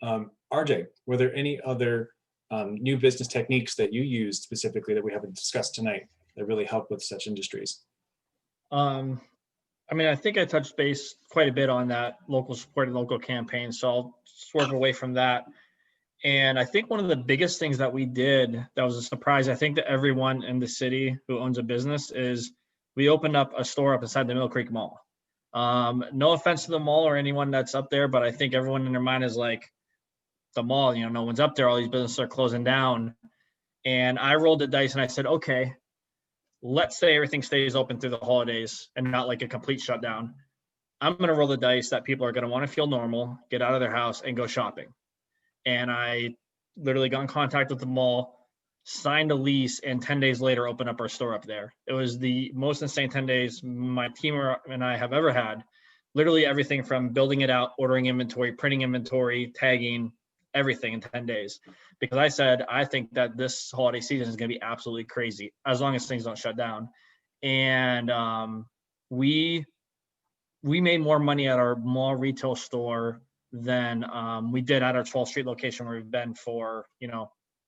A: RJ, were there any other new business techniques that you used specifically that we haven't discussed tonight that really help with such industries?
B: I think I touched base quite a bit on that local support and local campaign, so I'll swerve away from that. And I think one of the biggest things that we did that was a surprise, I think, to everyone in the city who owns a business, is we opened up a store up inside the Mill Creek Mall. No offense to the mall or anyone that's up there, but I think everyone in their mind is like, the mall, no one's up there. All these businesses are closing down. And I rolled the dice and I said, okay, let's say everything stays open through the holidays and not like a complete shutdown. I'm going to roll the dice that people are going to want to feel normal, get out of their house and go shopping. And I literally got in contact with the mall, signed a lease, and 10 days later opened up our store up there. It was the most insane 10 days my team and I have ever had. Literally everything from building it out, ordering inventory, printing inventory, tagging, everything in 10 days. Because I said, I think that this holiday season is going to be absolutely crazy as long as things don't shut down. And we made more money at our mall retail store than we did at our 12th Street location where we've been for,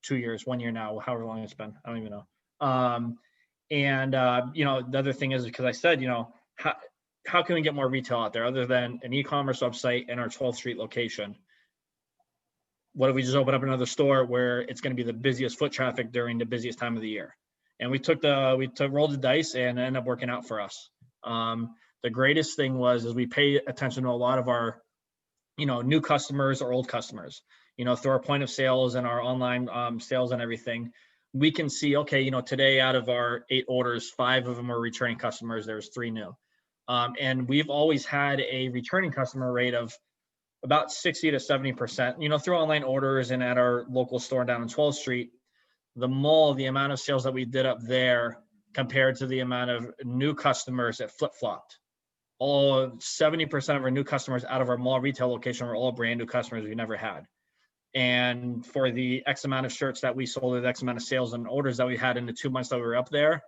B: 2 years, 1 year now, however long it's been. I don't even know. The other thing is, because I said, how can we get more retail out there other than an e-commerce website and our 12th Street location? What if we just open up another store where it's going to be the busiest foot traffic during the busiest time of the year? And we rolled the dice and it ended up working out for us. The greatest thing was we pay attention to a lot of our, new customers or old customers, through our point of sales and our online sales and everything. We can see, okay, today out of our 8 orders, 5 of them are returning customers. There's 3 new. And we've always had a returning customer rate of about 60 to 70%, through online orders and at our local store down on 12th Street. The mall, the amount of sales that we did up there compared to the amount of new customers, it flip-flopped. All 70% of our new customers out of our mall retail location were all brand new customers we never had. And for the X amount of shirts that we sold, the X amount of sales and orders that we had in the 2 months that we were up there,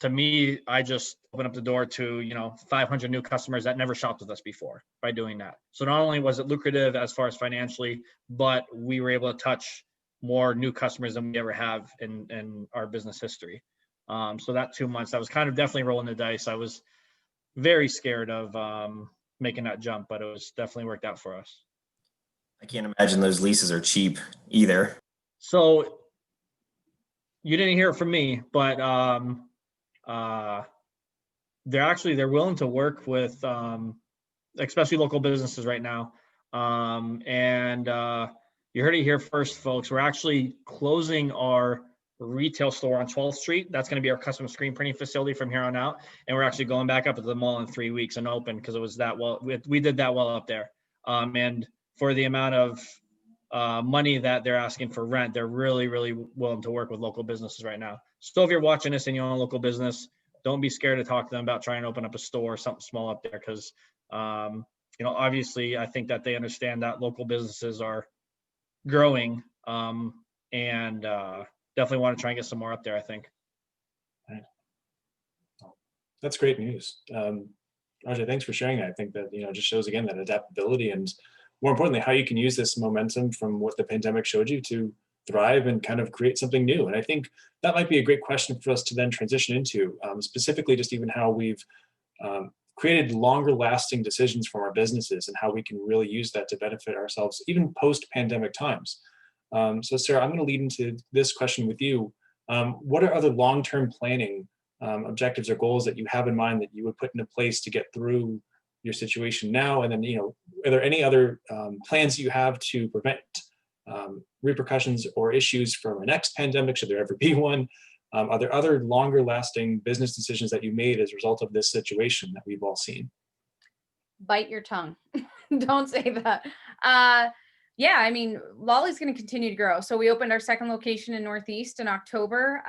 B: to me, I just opened up the door to, 500 new customers that never shopped with us before by doing that. So not only was it lucrative as far as financially, but we were able to touch more new customers than we ever have in our business history. So that 2 months, I was kind of definitely rolling the dice. I was very scared of making that jump, but it was definitely worked out for us.
C: I can't imagine those leases are cheap either.
B: So you didn't hear it from me, but they're willing to work with especially local businesses right now. You heard it here first, folks. We're actually closing our retail store on 12th Street. That's going to be our custom screen printing facility from here on out. And we're actually going back up to the mall in 3 weeks and open because it was that well. We did that well up there. And for the amount of money that they're asking for rent, they're really, really willing to work with local businesses right now. So if you're watching this and you own a local business, don't be scared to talk to them about trying to open up a store or something small up there. Because, obviously I think that they understand that local businesses are growing and definitely want to try and get some more up there, I think.
A: Right. That's great news. Rajay, thanks for sharing that. I think that, just shows again that adaptability and more importantly, how you can use this momentum from what the pandemic showed you to thrive and kind of create something new. And I think that might be a great question for us to then transition into, specifically just even how we've created longer lasting decisions from our businesses and how we can really use that to benefit ourselves, even post-pandemic times. So Sarah, I'm going to lead into this question with you. What are other long-term planning objectives or goals that you have in mind that you would put into place to get through your situation now? And then, are there any other plans you have to prevent repercussions or issues from our next pandemic, should there ever be one? Are there other longer lasting business decisions that you made as a result of this situation that we've all seen?
D: Bite your tongue. Don't say that. Yeah, I mean, Lollie's going to continue to grow. So we opened our second location in Northeast in October.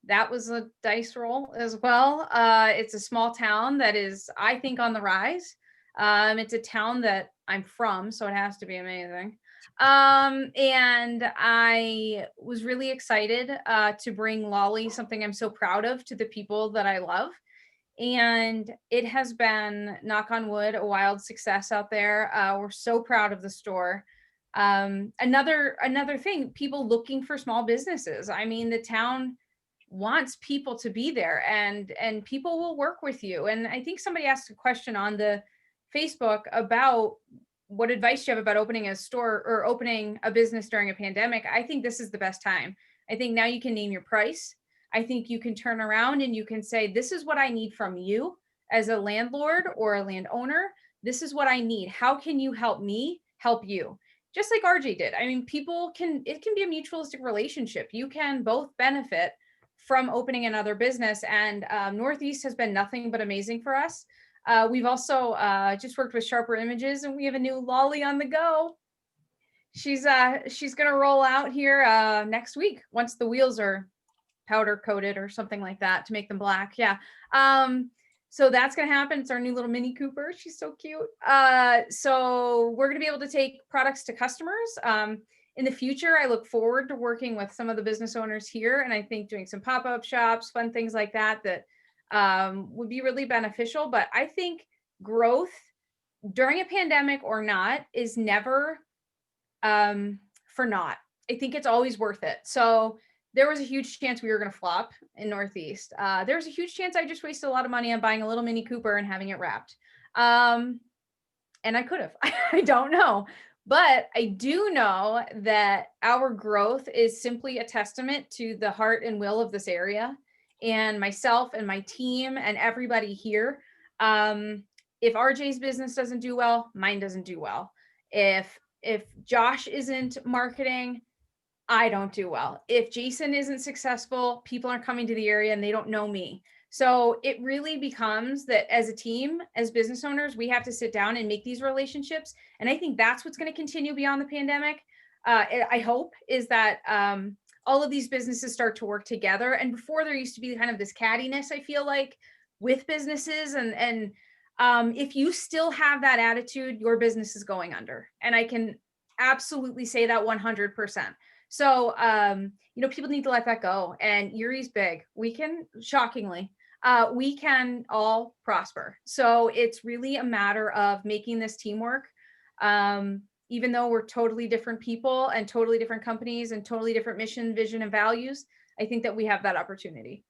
D: That was a dice roll as well. It's a small town that is, I think, on the rise. It's a town that I'm from, so it has to be amazing. And I was really excited to bring Lollie, something I'm so proud of, to the people that I love. And it has been, knock on wood, a wild success out there. We're so proud of the store. Another thing, people looking for small businesses. I mean, the town wants people to be there, and people will work with you. And I think somebody asked a question on the Facebook about what advice do you have about opening a store or opening a business during a pandemic. I think this is the best time. I think now you can name your price. I think you can turn around and you can say, this is what I need from you as a landlord or a landowner. This is what I need. How can you help me help you? Just like RJ did. I mean, it can be a mutualistic relationship. You can both benefit from opening another business, and Northeast has been nothing but amazing for us. We've also just worked with Sharper Images, and we have a new Lollie on the go. She's gonna roll out here next week once the wheels are powder coated or something like that to make them black. Yeah. So that's going to happen. It's our new little Mini Cooper. She's so cute. So we're going to be able to take products to customers. In the future, I look forward to working with some of the business owners here. And I think doing some pop-up shops, fun things like that, would be really beneficial. But I think growth during a pandemic or not is never for naught. I think it's always worth it. So there was a huge chance we were going to flop in Northeast. There was a huge chance I just wasted a lot of money on buying a little Mini Cooper and having it wrapped. And I could have. I don't know. But I do know that our growth is simply a testament to the heart and will of this area and myself and my team and everybody here. If RJ's business doesn't do well, mine doesn't do well. If Josh isn't marketing, I don't do well. If Jason isn't successful, people aren't coming to the area and they don't know me. So it really becomes that as a team, as business owners, we have to sit down and make these relationships. And I think that's what's going to continue beyond the pandemic. I hope is that all of these businesses start to work together. And before, there used to be kind of this cattiness, I feel like, with businesses. And if you still have that attitude, your business is going under. And I can absolutely say that 100%. So, people need to let that go. And Erie's big. We can, shockingly, we can all prosper. So it's really a matter of making this teamwork. Even though we're totally different people and totally different companies and totally different mission, vision, and values, I think that we have that opportunity.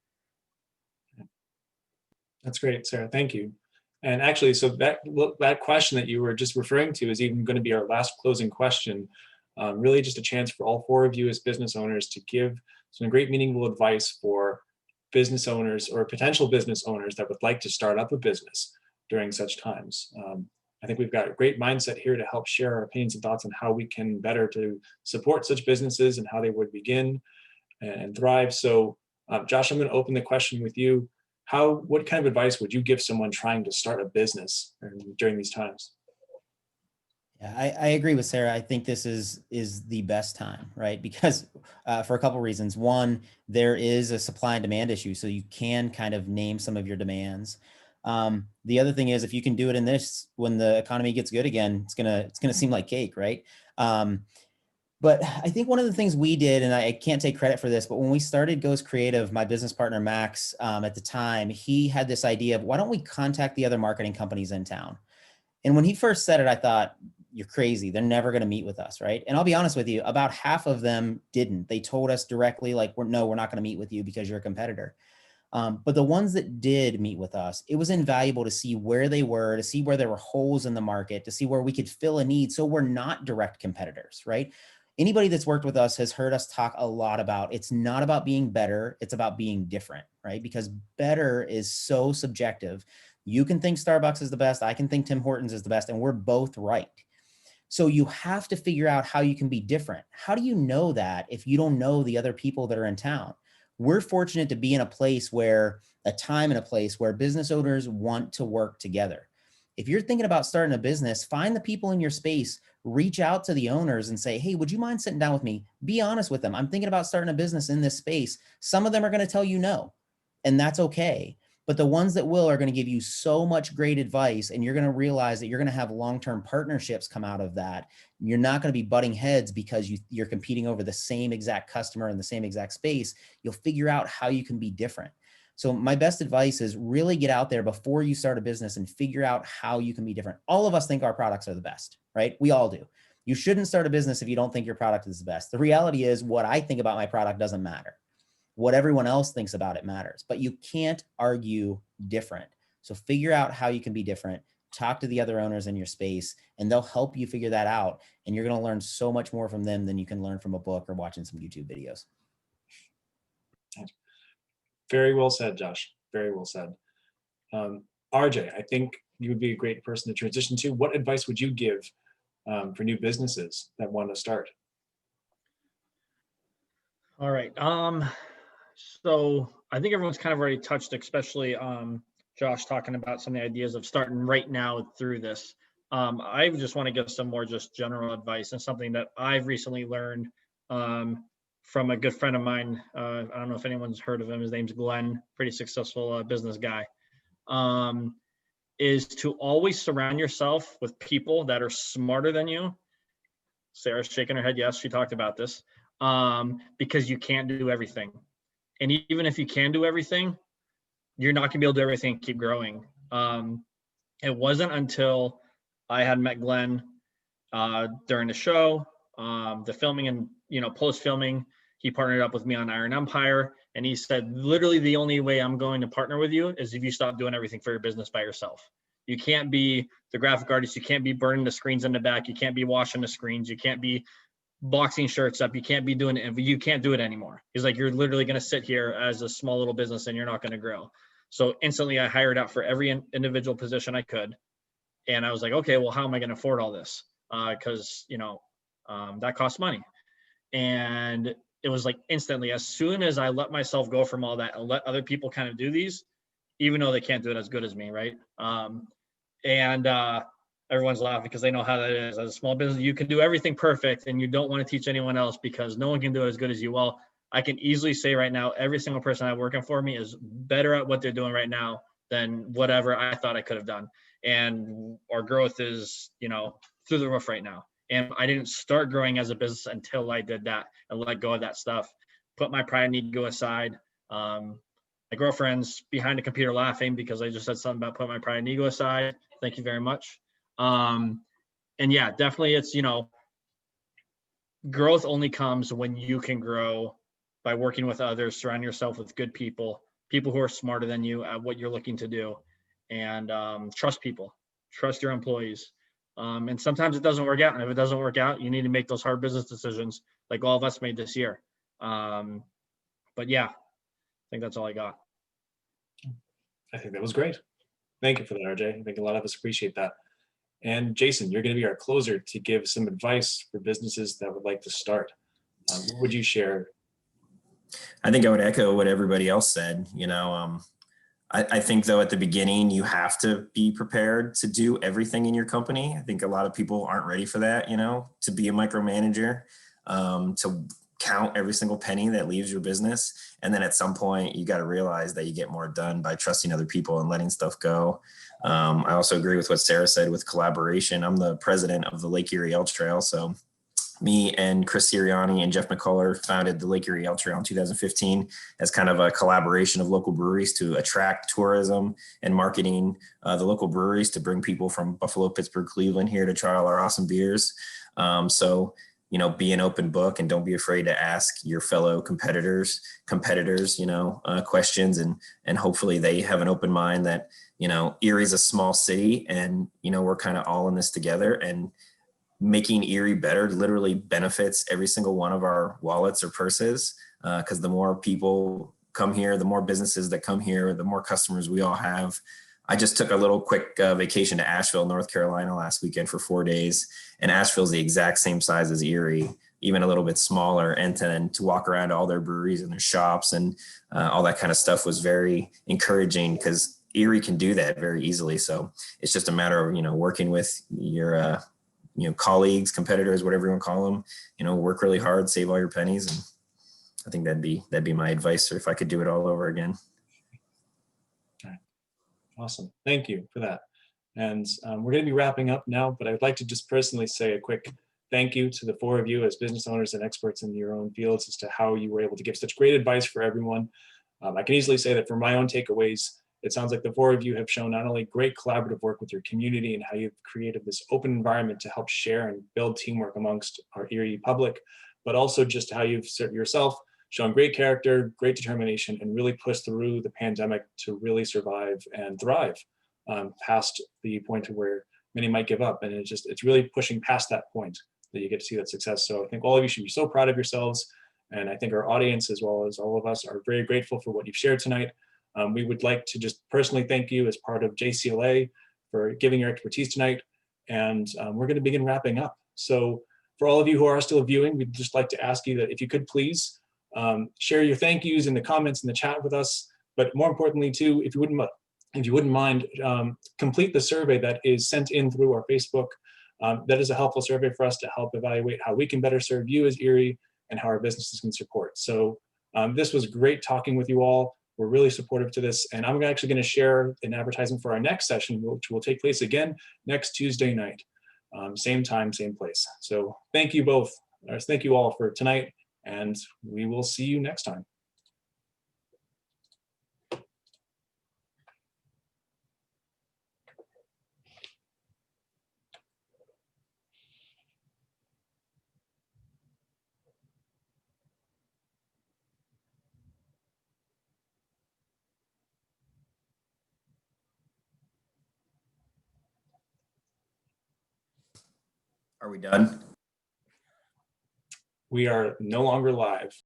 A: That's great, Sarah. Thank you. And actually, so that question that you were just referring to is even going to be our last closing question. Really just a chance for all four of you as business owners to give some great meaningful advice for business owners or potential business owners that would like to start up a business during such times. I think we've got a great mindset here to help share our opinions and thoughts on how we can better to support such businesses and how they would begin and thrive. So Josh, I'm going to open the question with you. What kind of advice would you give someone trying to start a business during these times?
E: Yeah, I agree with Sarah. I think this is the best time, right? Because for a couple of reasons. One, there is a supply and demand issue, so you can kind of name some of your demands. The other thing is, if you can do it in this, when the economy gets good again, it's gonna seem like cake, right? But I think one of the things we did, and I can't take credit for this, but when we started Ghost Creative, my business partner Max at the time, he had this idea of, why don't we contact the other marketing companies in town? And when he first said it, I thought, you're crazy. They're never going to meet with us, right? And I'll be honest with you, about half of them didn't. They told us directly, like, we're not going to meet with you because you're a competitor. But the ones that did meet with us, it was invaluable to see where they were, to see where there were holes in the market, to see where we could fill a need so we're not direct competitors, right? Anybody that's worked with us has heard us talk a lot about, it's not about being better, it's about being different, right? Because better is so subjective. You can think Starbucks is the best, I can think Tim Hortons is the best, and we're both right. So you have to figure out how you can be different. How do you know that if you don't know the other people that are in town? We're fortunate to be in a place where, a time and a place where business owners want to work together. If you're thinking about starting a business, find the people in your space, reach out to the owners and say, hey, would you mind sitting down with me? Be honest with them. I'm thinking about starting a business in this space. Some of them are going to tell you no, and that's okay. But the ones that will are going to give you so much great advice, and you're going to realize that you're going to have long-term partnerships come out of that. You're not going to be butting heads because you're competing over the same exact customer in the same exact space. You'll figure out how you can be different. So my best advice is really get out there before you start a business and figure out how you can be different. All of us think our products are the best, right? We all do. You shouldn't start a business if you don't think your product is the best. The reality is, what I think about my product doesn't matter. What everyone else thinks about it matters, but you can't argue different. So figure out how you can be different, talk to the other owners in your space, and they'll help you figure that out. And you're going to learn so much more from them than you can learn from a book or watching some YouTube videos.
A: Very well said, Josh. Very well said. RJ, I think you would be a great person to transition to. What advice would you give for new businesses that want to start?
B: All right. So I think everyone's kind of already touched, especially Josh talking about some of the ideas of starting right now through this. I just want to give some more just general advice, and something that I've recently learned from a good friend of mine. I don't know if anyone's heard of him. His name's Glenn, pretty successful business guy. Is to always surround yourself with people that are smarter than you. Sarah's shaking her head. Yes, she talked about this. Because you can't do everything. And even if you can do everything, you're not gonna be able to do everything and keep growing. It wasn't until I had met Glenn during the show, the filming and post filming, he partnered up with me on Iron Empire, and he said, literally the only way I'm going to partner with you is if you stop doing everything for your business by yourself. You can't be the graphic artist, you can't be burning the screens in the back, you can't be washing the screens, you can't be boxing shirts up, you can't be doing it, you can't do it anymore. He's like, you're literally going to sit here as a small little business and you're not going to grow. So instantly I hired out for every individual position I could. And I was like, okay, well, how am I going to afford all this? Because that costs money. And it was like instantly, as soon as I let myself go from all that and let other people kind of do these, even though they can't do it as good as me, right? Everyone's laughing because they know how that is. As a small business, you can do everything perfect and you don't want to teach anyone else because no one can do it as good as you. Well, I can easily say right now, every single person I have working for me is better at what they're doing right now than whatever I thought I could have done. And our growth is, through the roof right now. And I didn't start growing as a business until I did that and let go of that stuff, put my pride and ego aside. My girlfriend's behind the computer laughing because I just said something about putting my pride and ego aside. Thank you very much. And yeah, definitely it's, growth only comes when you can grow by working with others, surround yourself with good people who are smarter than you at what you're looking to do, and trust people, trust your employees. And sometimes it doesn't work out. And if it doesn't work out, you need to make those hard business decisions like all of us made this year. But yeah, I think that's all I got.
A: I think that was great. Thank you for that, RJ. I think a lot of us appreciate that. And Jason, you're going to be our closer to give some advice for businesses that would like to start. What would you share?
C: I think I would echo what everybody else said. I think though at the beginning you have to be prepared to do everything in your company. I think a lot of people aren't ready for that, to be a micromanager, to count every single penny that leaves your business. And then at some point you got to realize that you get more done by trusting other people and letting stuff go. I also agree with what Sarah said with collaboration. I'm the president of the Lake Erie Elk Trail. So me and Chris Sirianni and Jeff McCullough founded the Lake Erie Elk Trail in 2015 as kind of a collaboration of local breweries to attract tourism and marketing the local breweries to bring people from Buffalo, Pittsburgh, Cleveland here to try all our awesome beers. So be an open book and don't be afraid to ask your fellow competitors, questions, and hopefully they have an open mind that, Erie's a small city and, we're kind of all in this together, and making Erie better literally benefits every single one of our wallets or purses. Because the more people come here, the more businesses that come here, the more customers we all have, I just took a little quick vacation to Asheville, North Carolina last weekend for 4 days. And Asheville's the exact same size as Erie, even a little bit smaller. And then to walk around all their breweries and their shops and all that kind of stuff was very encouraging, because Erie can do that very easily. So it's just a matter of, working with your, colleagues, competitors, whatever you want to call them, work really hard, save all your pennies. And I think that'd be my advice, or if I could do it all over again.
A: Awesome. Thank you for that. And we're going to be wrapping up now, but I'd like to just personally say a quick thank you to the four of you as business owners and experts in your own fields as to how you were able to give such great advice for everyone. I can easily say that from my own takeaways, it sounds like the four of you have shown not only great collaborative work with your community and how you've created this open environment to help share and build teamwork amongst our Erie public, but also just how you've yourself shown great character, great determination, and really pushed through the pandemic to really survive and thrive past the point of where many might give up. And it's really pushing past that point that you get to see that success. So I think all of you should be so proud of yourselves. And I think our audience, as well as all of us, are very grateful for what you've shared tonight. We would like to just personally thank you as part of JCLA for giving your expertise tonight. And we're going to begin wrapping up. So for all of you who are still viewing, we'd just like to ask you that if you could please share your thank yous in the comments in the chat with us. But more importantly, too, if you wouldn't mind, complete the survey that is sent in through our Facebook. That is a helpful survey for us to help evaluate how we can better serve you as Erie and how our businesses can support. So this was great talking with you all. We're really supportive to this. And I'm actually going to share an advertisement for our next session, which will take place again next Tuesday night. Same time, same place. So thank you both. Thank you all for tonight. And we will see you next time.
C: Are we done?
A: We are no longer live.